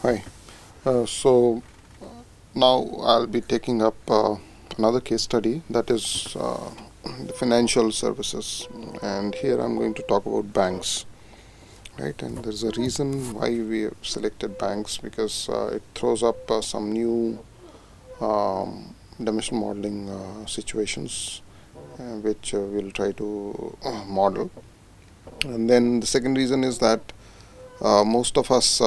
Hi. So now I'll be taking up another case study, that is the financial services, and here I'm going to talk about banks, right? And there's a reason why we have selected banks, because it throws up some new dimensional modeling situations, which we'll try to model. And then the second reason is that most of us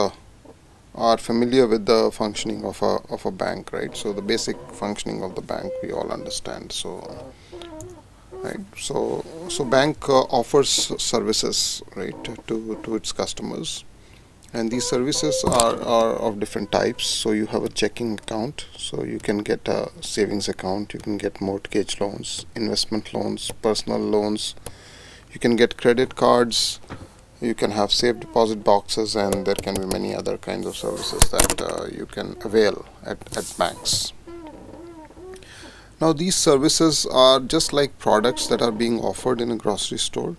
are familiar with the functioning of a bank, right? So the basic functioning of the bank we all understand. So right, so bank offers services, right, to its customers, and these services are of different types. So you have a checking account, so you can get a savings account, you can get mortgage loans, investment loans, personal loans, you can get credit cards, you can have safe deposit boxes, and there can be many other kinds of services that you can avail at banks. Now these services are just like products that are being offered in a grocery store,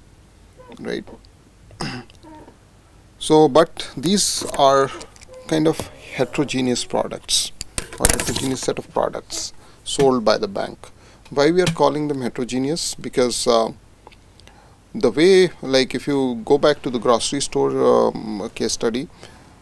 right? So but these are kind of heterogeneous products, or heterogeneous set of products sold by the bank. Why we are calling them heterogeneous? Because the way, like if you go back to the grocery store case study,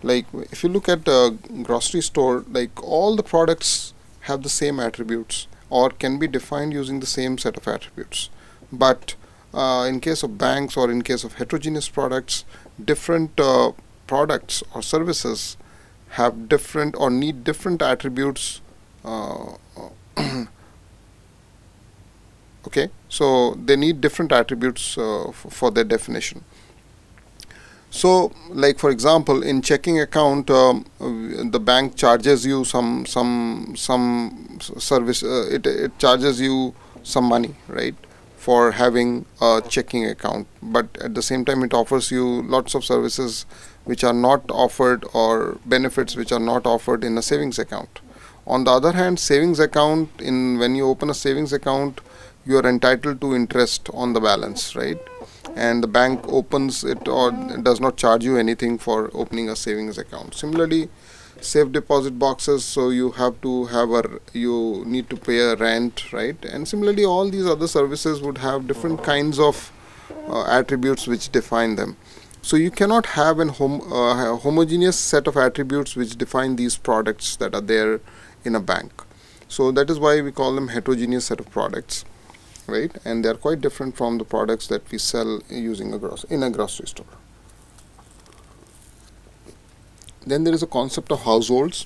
like if you look at a grocery store, like all the products have the same attributes or can be defined using the same set of attributes. But in case of banks, or in case of heterogeneous products, different products or services have different or need different attributes. Okay, so they need different attributes for their definition. So like for example, in checking account, the bank charges you some service, it charges you some money, right, for having a checking account, but at the same time it offers you lots of services which are not offered, or benefits which are not offered in a savings account. On the other hand, savings account, when you open a savings account, you are entitled to interest on the balance, right? And the bank opens it or does not charge you anything for opening a savings account. Similarly, safe deposit boxes, so you have to have you need to pay a rent, right? And similarly, all these other services would have different kinds of attributes which define them. So you cannot have a homogeneous set of attributes which define these products that are there in a bank. So that is why we call them heterogeneous set of products, right? And they are quite different from the products that we sell using in a grocery store. Then there is a concept of households.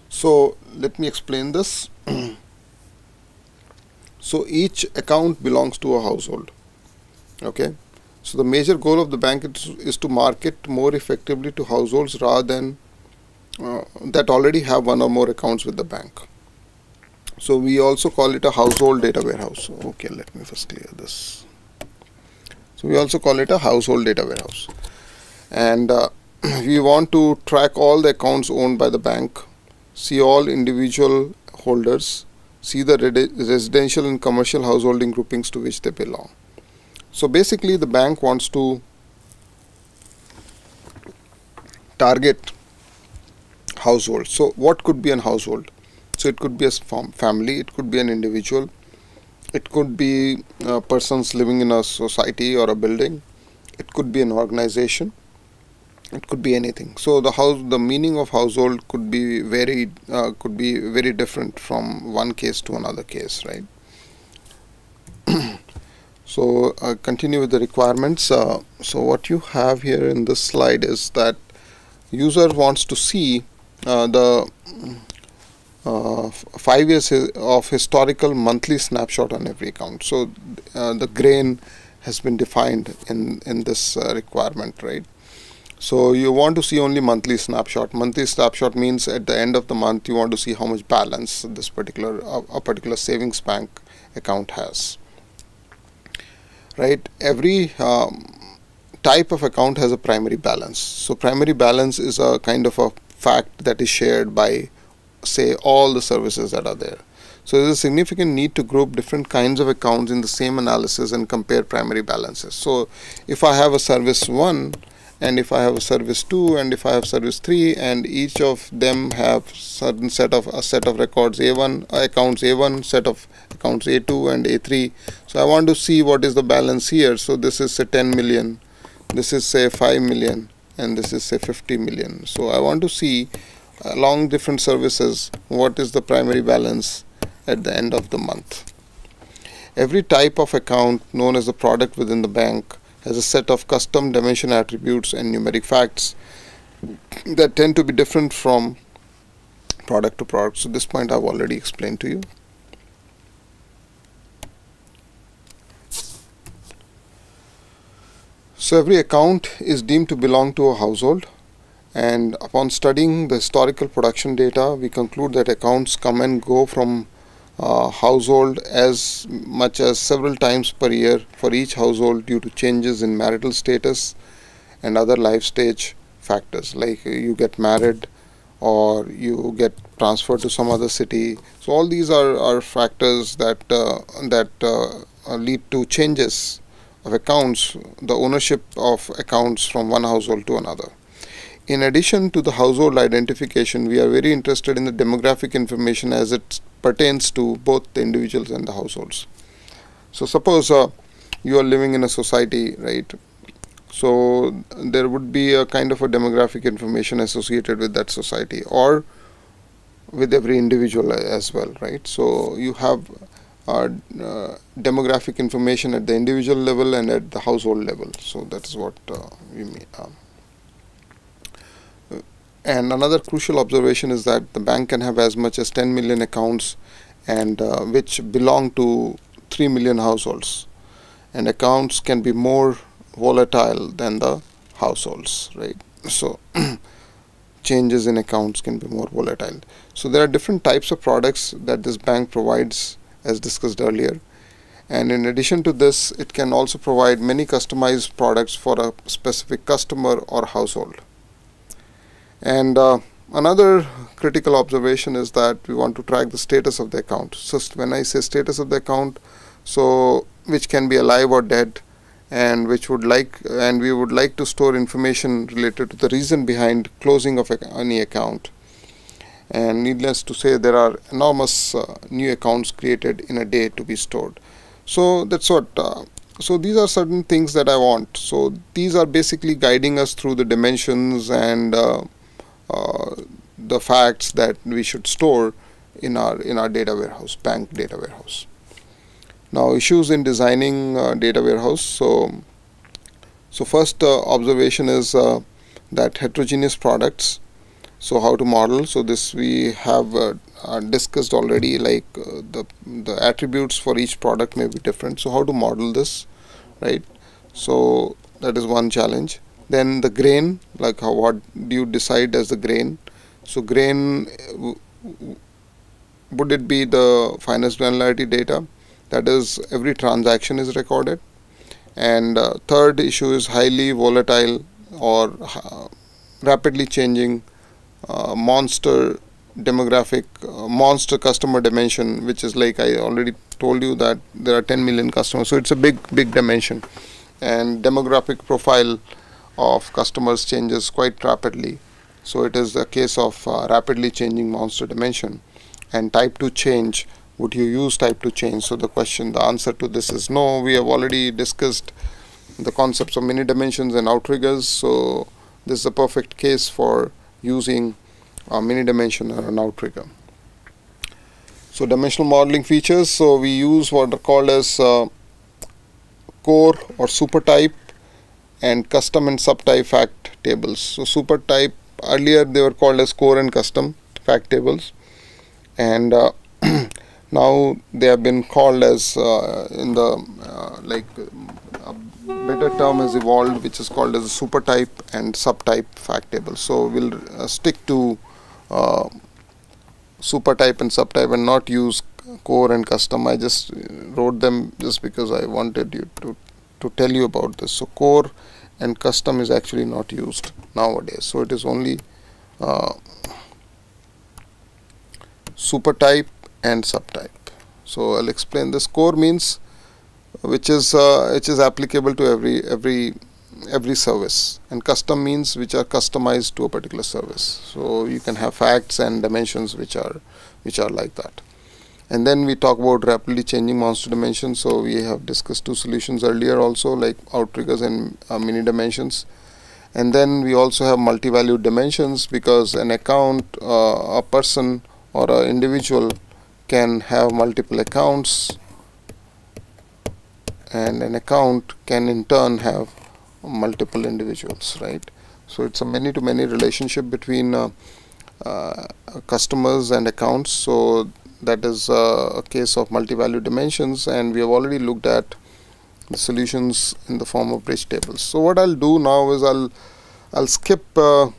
So let me explain this. So each account belongs to a household. Okay, so the major goal of the bank is to market more effectively to households rather than that already have one or more accounts with the bank. So we also call it a household data warehouse. Okay, let me first clear this. So we also call it a household data warehouse, and we want to track all the accounts owned by the bank, see all individual holders, see the residential and commercial householding groupings to which they belong. So basically the bank wants to target households. So what could be an household? So it could be a family, it could be an individual, it could be persons living in a society or a building, it could be an organization, it could be anything. So the meaning of household could be very different from one case to another case, right? So continue with the requirements. So what you have here in this slide is that user wants to see the 5 years of historical monthly snapshot on every account. So the grain has been defined in this requirement, right? So you want to see only monthly snapshot. Monthly snapshot means at the end of the month you want to see how much balance this a particular savings bank account has, right? Every type of account has a primary balance. So primary balance is a kind of a fact that is shared by, say, all the services that are there. So there is a significant need to group different kinds of accounts in the same analysis and compare primary balances. So if I have a service 1 and if I have a service 2 and if I have service 3, and each of them have certain set of records A1, accounts A1, set of accounts A2 and A3. So I want to see what is the balance here. So this is say 10 million, this is say 5 million, and this is say 50 million. So I want to see along different services what is the primary balance at the end of the month. Every type of account known as a product within the bank has a set of custom dimension attributes and numeric facts that tend to be different from product to product. So this point I've already explained to you. So every account is deemed to belong to a household, and upon studying the historical production data, we conclude that accounts come and go from household as much as several times per year for each household due to changes in marital status and other life stage factors, like you get married or you get transferred to some other city. So all these are factors that lead to changes of accounts, the ownership of accounts from one household to another. In addition to the household identification, we are very interested in the demographic information as it pertains to both the individuals and the households. So suppose you are living in a society, right? So there would be a kind of a demographic information associated with that society or with every individual as well, right? So you have demographic information at the individual level and at the household level. So that is what we mean. And another crucial observation is that the bank can have as much as 10 million accounts and which belong to 3 million households, and accounts can be more volatile than the households, right? So changes in accounts can be more volatile. So there are different types of products that this bank provides, as discussed earlier, and in addition to this, it can also provide many customized products for a specific customer or household. And another critical observation is that we want to track the status of the account. So when I say status of the account, so which can be alive or dead, and we would like to store information related to the reason behind closing of any account. And needless to say, there are enormous new accounts created in a day to be stored. So that's what. So these are certain things that I want. So these are basically guiding us through the dimensions and the facts that we should store in our data warehouse, bank data warehouse. Now, issues in designing data warehouse. So first observation is that heterogeneous products. So how to model? So this we have discussed already. Like the attributes for each product may be different. So how to model this, right? So that is one challenge. Then the grain, like what do you decide as the grain? So grain, would it be the finest granularity data? That is, every transaction is recorded. And third issue is highly volatile or rapidly changing monster demographic, monster customer dimension, which is like I already told you that there are 10 million customers. So it's a big dimension, and demographic profile of customers changes quite rapidly. So it is a case of rapidly changing monster dimension. And type 2 change, would you use type 2 change? So the answer to this is no. We have already discussed the concepts of mini dimensions and outriggers. So this is a perfect case for using a mini dimension or an outrigger. So dimensional modeling features. So we use what are called as core or super type and custom and subtype fact tables. So super type, earlier they were called as core and custom fact tables, and now they have been called as in the like a better term has evolved, which is called as a super type and subtype fact table. So we'll stick to super type and subtype and not use core and custom. I just wrote them just because I wanted you to tell you about this. So core and custom is actually not used nowadays. So it is only super type and subtype. So I'll explain this. Core means which is applicable to every every service, and custom means which are customized to a particular service. So you can have facts and dimensions which are like that. And then we talk about rapidly changing monster dimensions. So we have discussed two solutions earlier also, like outriggers and mini dimensions. And then we also have multi-valued dimensions, because an account, a person or an individual can have multiple accounts, and an account can in turn have multiple individuals, right? So it's a many-to-many relationship between customers and accounts. So that is a case of multi-value dimensions, and we have already looked at the solutions in the form of bridge tables. So what I'll do now is I'll skip the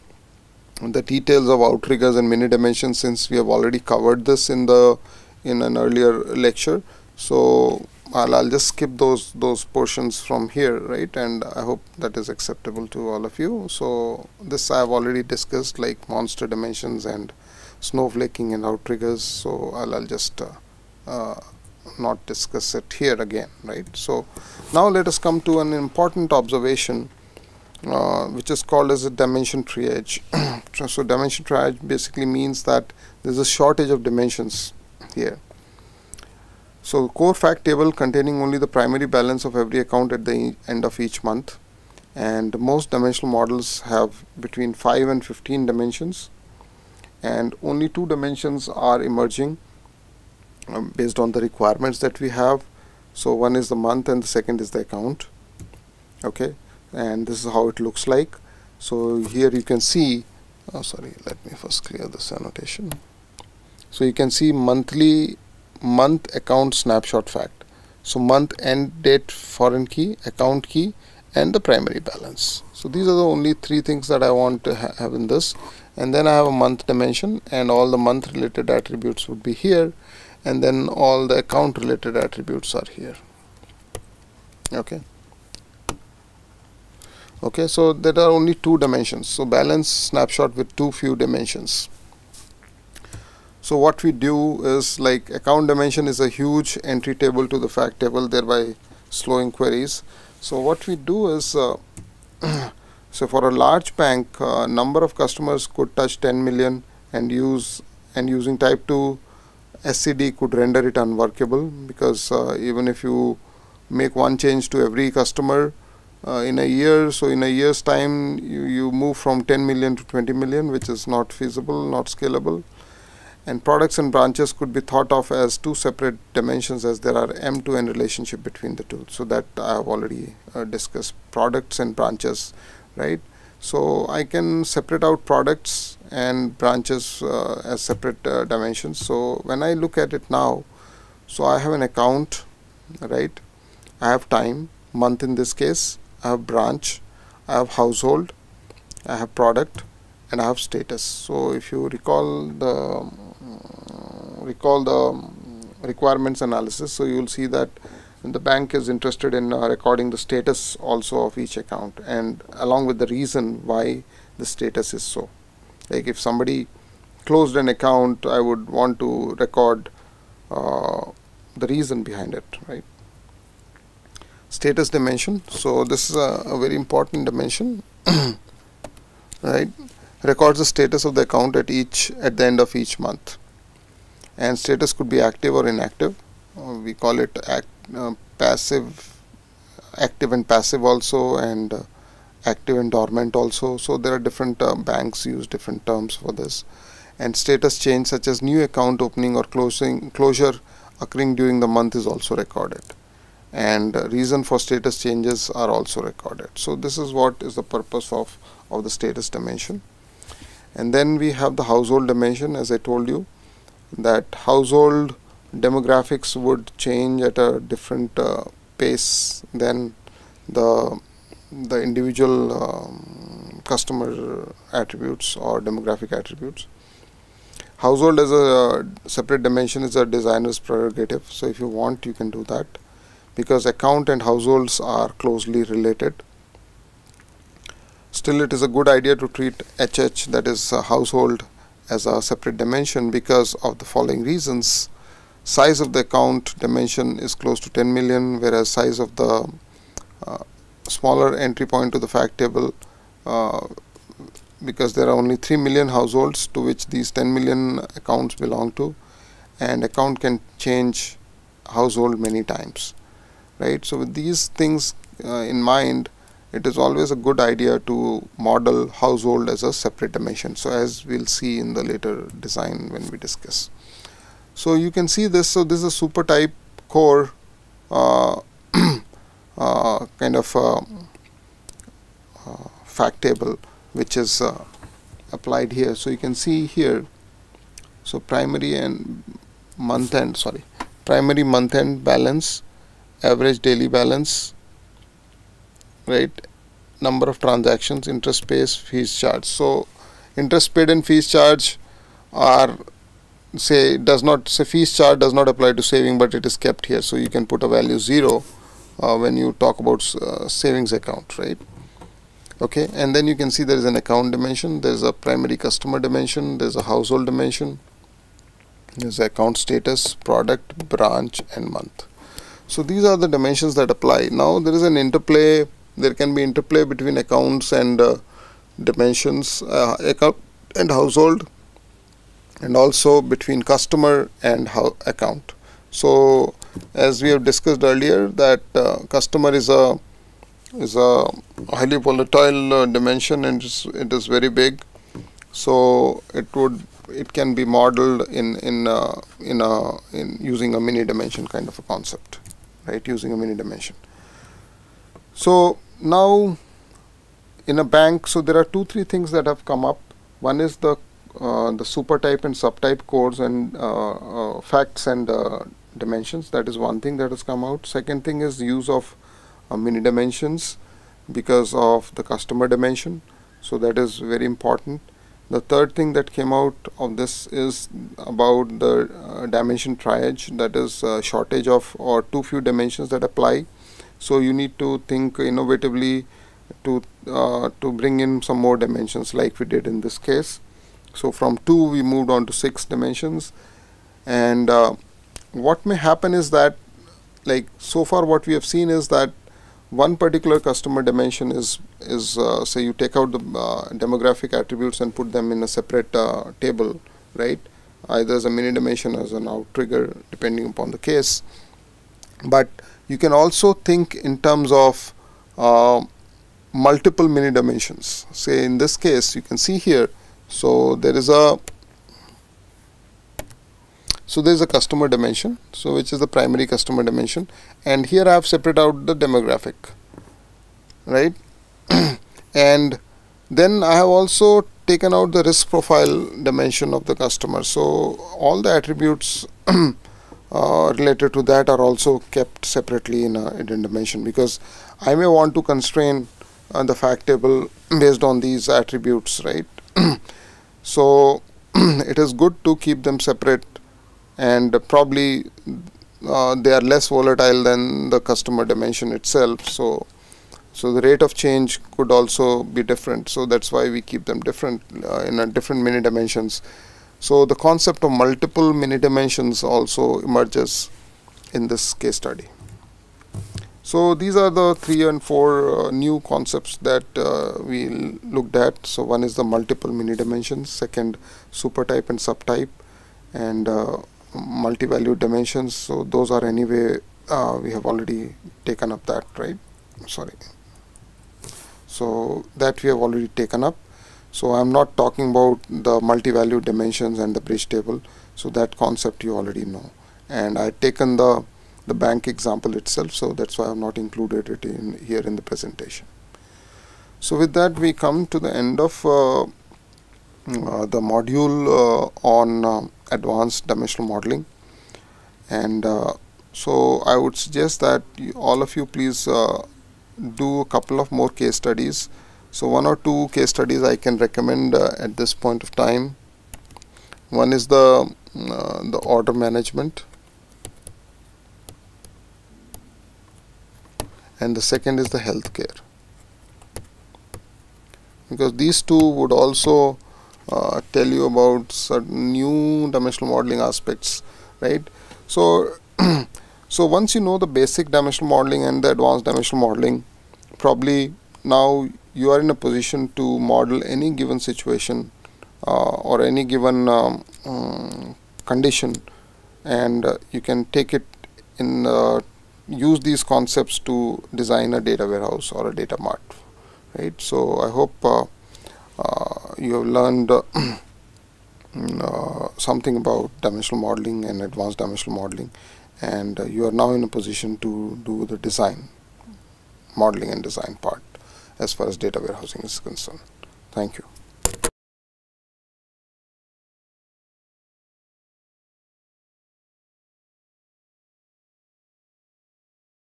details of outriggers and mini dimensions, since we have already covered this in an earlier lecture. So I'll just skip those portions from here, right? And I hope that is acceptable to all of you. So this I have already discussed, like monster dimensions and snowflaking and outriggers. So I'll just not discuss it here again, right? So now let us come to an important observation, which is called as a dimension triage. So dimension triage basically means that there's a shortage of dimensions here. So core fact table containing only the primary balance of every account at the end of each month, and most dimensional models have between 5 and 15 dimensions, and only 2 dimensions are emerging based on the requirements that we have. So one is the month and the second is the account. Okay, and this is how it looks like. So here you can see, sorry, let me first clear this annotation. So you can see month account snapshot fact. So month end date foreign key, account key, and the primary balance. So these are the only 3 things that I want to have in this. And then I have a month dimension, and all the month related attributes would be here, and then all the account related attributes are here. Okay. Okay, so there are only 2 dimensions. So balance snapshot with too few dimensions. So what we do is, like, account dimension is a huge entry table to the fact table, thereby slowing queries. So what we do is, so for a large bank, number of customers could touch 10 million, and using type 2 SCD could render it unworkable, because even if you make one change to every customer in a year, so in a year's time you move from 10 million to 20 million, which is not feasible, not scalable. And products and branches could be thought of as 2 separate dimensions, as there are M to N relationship between the two. So that I have already discussed, products and branches, right? So I can separate out products and branches as separate dimensions. So when I look at it now, so I have an account, right? I have time, month in this case, I have branch, I have household, I have product, and I have status. So if you recall the requirements analysis, so you will see that the bank is interested in recording the status also of each account, and along with the reason why the status is so. Like if somebody closed an account, I would want to record the reason behind it, right? Status dimension. So this is a very important dimension, right? Records the status of the account at the end of each month, and status could be active or inactive. We call it passive, active and passive also, and active and dormant also. So there are different banks use different terms for this. And status change such as new account opening or closure occurring during the month is also recorded, and reason for status changes are also recorded. So this is what is the purpose of the status dimension. And then we have the household dimension. As I told you, that household demographics would change at a different pace than the individual customer attributes or demographic attributes. Household as a separate dimension is a designer's prerogative. So if you want, you can do that, because account and households are closely related. Still, it is a good idea to treat HH, that is household, as a separate dimension because of the following reasons. Size of the account dimension is close to 10 million, whereas size of the smaller entry point to the fact table, because there are only 3 million households to which these 10 million accounts belong to, and account can change household many times, right? So with these things in mind, it is always a good idea to model household as a separate dimension, so as we'll see in the later design when we discuss. So you can see this. So this is a super type core kind of fact table which is applied here. So you can see here, so primary month end balance, average daily balance, right, number of transactions, interest paid, fees charged. So interest paid and fees charged are, fees charged does not apply to saving, but it is kept here, so you can put a value 0 when you talk about savings account, right? Okay, and then you can see there is an account dimension, there is a primary customer dimension, there is a household dimension, there is account status, product, branch, and month. So these are the dimensions that apply. Now there is an interplay, there can be interplay between accounts and dimensions, account and household, and also between customer and account. So as we have discussed earlier, that customer is a highly volatile dimension, and it is very big. So it can be modeled in using a mini dimension kind of a concept, right? Using a mini dimension. So now in a bank, so there are 2-3 things that have come up. One is the super type and subtype codes and facts and dimensions. That is one thing that has come out. Second thing is use of mini dimensions because of the customer dimension. So that is very important. The third thing that came out of this is about the dimension triage, that is shortage of or too few dimensions that apply. So you need to think innovatively to bring in some more dimensions, like we did in this case. So from 2 we moved on to 6 dimensions, and what may happen is that, like, so far what we have seen is that one particular customer dimension is say you take out the demographic attributes and put them in a separate table, right, either as a mini dimension or as an out trigger depending upon the case. But you can also think in terms of multiple mini dimensions. Say in this case you can see here, so there is a customer dimension, so which is the primary customer dimension, and here I have separated out the demographic, right? And then I have also taken out the risk profile dimension of the customer. So all the attributes related to that are also kept separately in a hidden dimension, because I may want to constrain the fact table based on these attributes, right? So it is good to keep them separate, and probably they are less volatile than the customer dimension itself. So the rate of change could also be different. So that's why we keep them different in a different mini dimensions. So the concept of multiple mini dimensions also emerges in this case study. So these are the 3 and 4 new concepts that we looked at. So one is the multiple mini dimensions, second super type and subtype, and multi-value dimensions. So those are anyway we have already taken up that, right? Sorry. So that we have already taken up. So I'm not talking about the multi-value dimensions and the bridge table. So that concept you already know, and I've taken the bank example itself, so that's why I've not included it in here in the presentation. So with that we come to the end of the module on advanced dimensional modeling, and so I would suggest that all of you please do a couple of more case studies. So 1 or 2 case studies I can recommend at this point of time. One is the order management, and the second is the healthcare, because these two would also tell you about certain new dimensional modeling aspects, right? So so once you know the basic dimensional modeling and the advanced dimensional modeling, probably now you are in a position to model any given situation or any given condition, and you can take it in use these concepts to design a data warehouse or a data mart, right? So I hope you have learned something about dimensional modeling and advanced dimensional modeling, and you are now in a position to do the design, modeling and design part as far as data warehousing is concerned. Thank you.